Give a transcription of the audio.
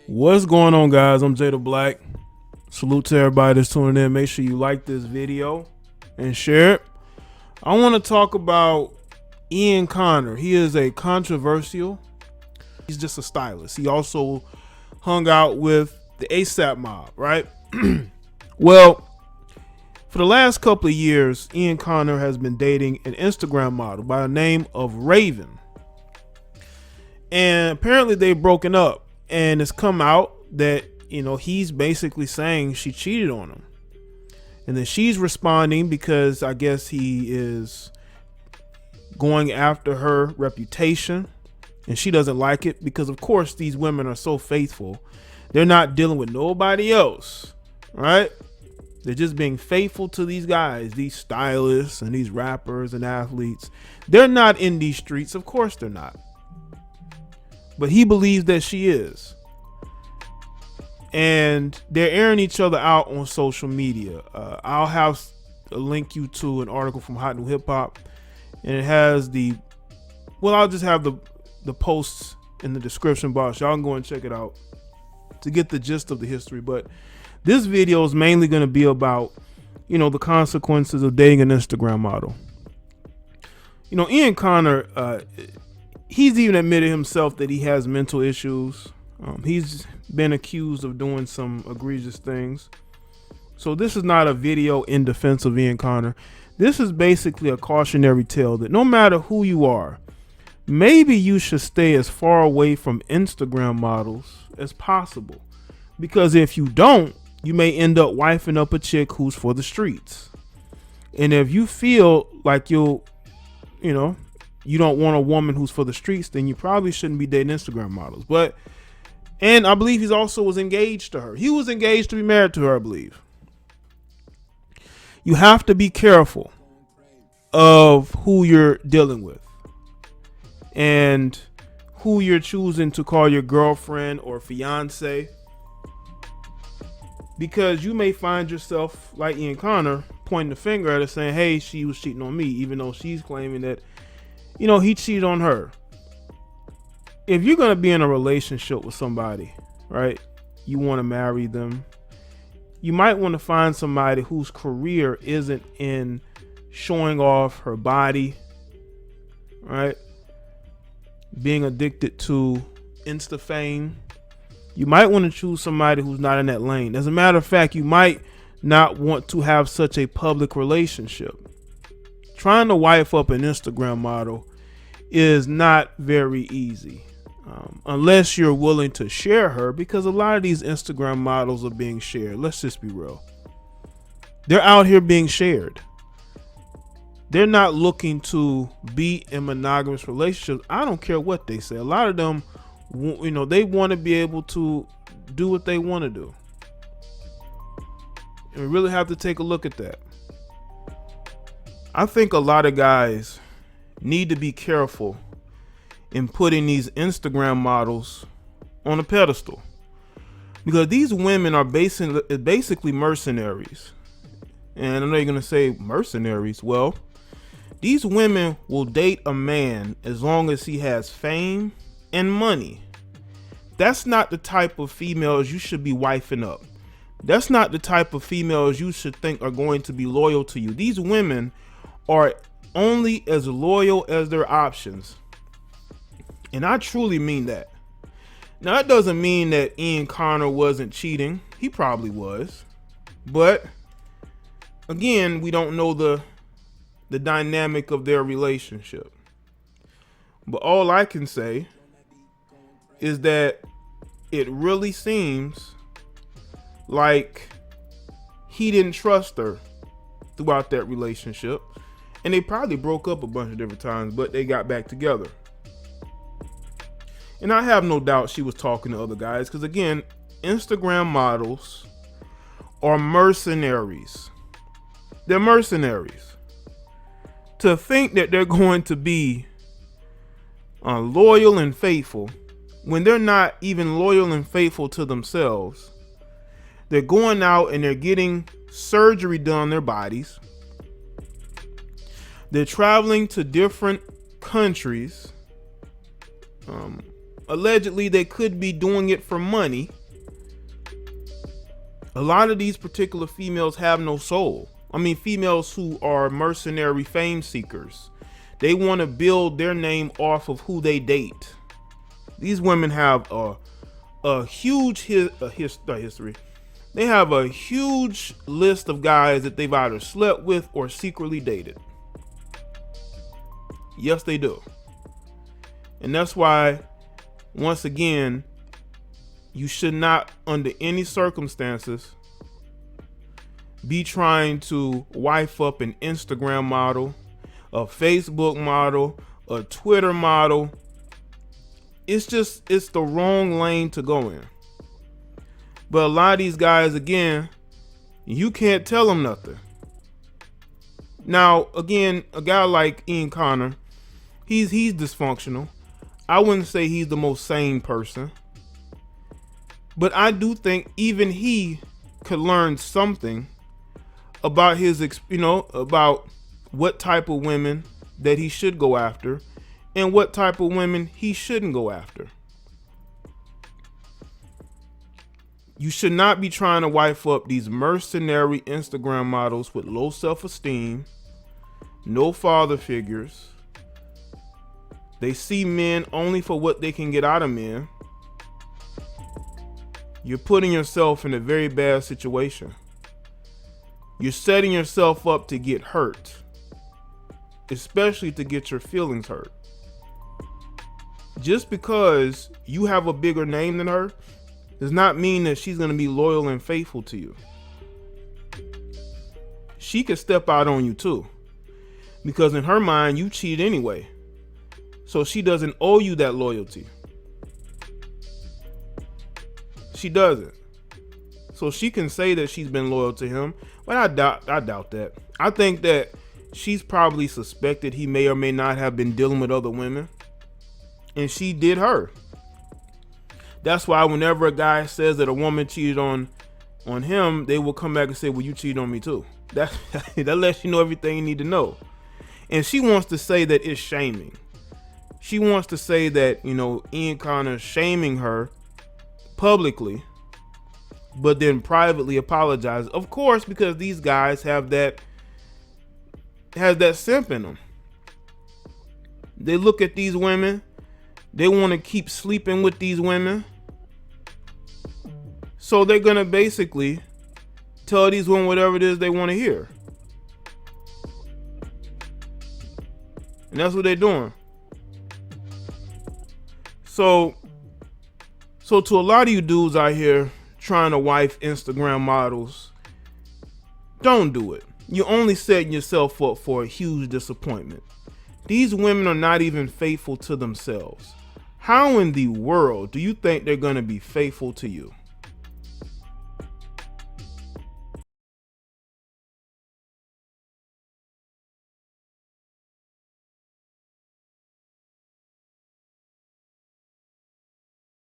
What's going on, guys? I'm Jay the Black. Salute to everybody that's tuning in. Make sure you like this video and share it. I want to talk about Ian Connor. He is a controversial. He's just a stylist. He also hung out with the ASAP mob, right? Well, for the last couple of years, Ian Connor has been dating an Instagram model by the name of Raven. And apparently they've broken up. And it's come out that, he's basically saying she cheated on him. And then she's responding because I guess he is going after her reputation. And she doesn't like it because, of course, these women are so faithful. They're not dealing with nobody else, right? They're just being faithful to these guys, these stylists and these rappers and athletes. They're not in these streets. Of course they're not. But he believes that she is. And they're airing each other out on social media. I'll have a link you to an article from Hot New Hip Hop. And it has I'll just have the posts in the description box. Y'all can go and check it out to get the gist of the history. But this video is mainly going to be about, the consequences of dating an Instagram model. Ian Connor, he's even admitted himself that he has mental issues. He's been accused of doing some egregious things. So this is not a video in defense of Ian Connor. This is basically a cautionary tale that no matter who you are, maybe you should stay as far away from Instagram models as possible. Because if you don't, you may end up wifing up a chick who's for the streets. And if you feel like you don't want a woman who's for the streets, then you probably shouldn't be dating Instagram models. And I believe he also was engaged to her. He was engaged to be married to her, I believe. You have to be careful of who you're dealing with and who you're choosing to call your girlfriend or fiance. Because you may find yourself, like Ian Connor, pointing the finger at her saying, hey, she was cheating on me, even though she's claiming that he cheated on her. If you're going to be in a relationship with somebody, right, you want to marry them, you might want to find somebody whose career isn't in showing off her body, right, being addicted to Insta fame. You might want to choose somebody who's not in that lane. As a matter of fact, you might not want to have such a public relationship. Trying to wife up an Instagram model is not very easy unless you're willing to share her, because a lot of these Instagram models are being shared. Let's just be real. They're out here being shared. They're not looking to be in monogamous relationships. I don't care what they say. A lot of them, they want to be able to do what they want to do. And we really have to take a look at that. I think a lot of guys need to be careful in putting these Instagram models on a pedestal, because these women are basically mercenaries. And I know you're going to say mercenaries. Well, these women will date a man as long as he has fame and money. That's not the type of females you should be wifing up. That's not the type of females you should think are going to be loyal to you. These women are only as loyal as their options. And I truly mean that. Now, that doesn't mean that Ian Connor wasn't cheating. He probably was. But again, we don't know the dynamic of their relationship. But all I can say is that it really seems like he didn't trust her throughout that relationship. And they probably broke up a bunch of different times, but they got back together. And I have no doubt she was talking to other guys, because again, Instagram models are mercenaries. They're mercenaries. To think that they're going to be loyal and faithful when they're not even loyal and faithful to themselves. They're going out and they're getting surgery done on their bodies. They're traveling to different countries allegedly they could be doing it for money. A lot of these particular females have no soul. I mean, females who are mercenary fame seekers. They want to build their name off of who they date. These women have a huge history. They have a huge list of guys that they've either slept with or secretly dated. Yes, they do. And that's why, once again, you should not, under any circumstances, be trying to wife up an Instagram model, a Facebook model, a Twitter model. It's the wrong lane to go in. But a lot of these guys, again, you can't tell them nothing. Now, again, a guy like Ian Connor, he's dysfunctional. I wouldn't say he's the most sane person. But I do think even he could learn something about about what type of women that he should go after and what type of women he shouldn't go after. You should not be trying to wife up these mercenary Instagram models with low self-esteem, no father figures. They see men only for what they can get out of men. You're putting yourself in a very bad situation. You're setting yourself up to get hurt, especially to get your feelings hurt. Just because you have a bigger name than her does not mean that she's going to be loyal and faithful to you. She could step out on you too, because in her mind, you cheated anyway. So she doesn't owe you that loyalty. She doesn't. So she can say that she's been loyal to him, but I doubt that. I think that she's probably suspected he may or may not have been dealing with other women, and she did her. That's why whenever a guy says that a woman cheated on him, they will come back and say, well, you cheated on me too. That lets you know everything you need to know. And she wants to say that it's shaming. She wants to say that, Ian Connor shaming her publicly, but then privately apologize. Of course, because these guys have that simp in them. They look at these women. They want to keep sleeping with these women. So they're going to basically tell these women whatever it is they want to hear. And that's what they're doing. So to a lot of you dudes out here trying to wife Instagram models, don't do it. You're only setting yourself up for a huge disappointment. These women are not even faithful to themselves. How in the world do you think they're going to be faithful to you?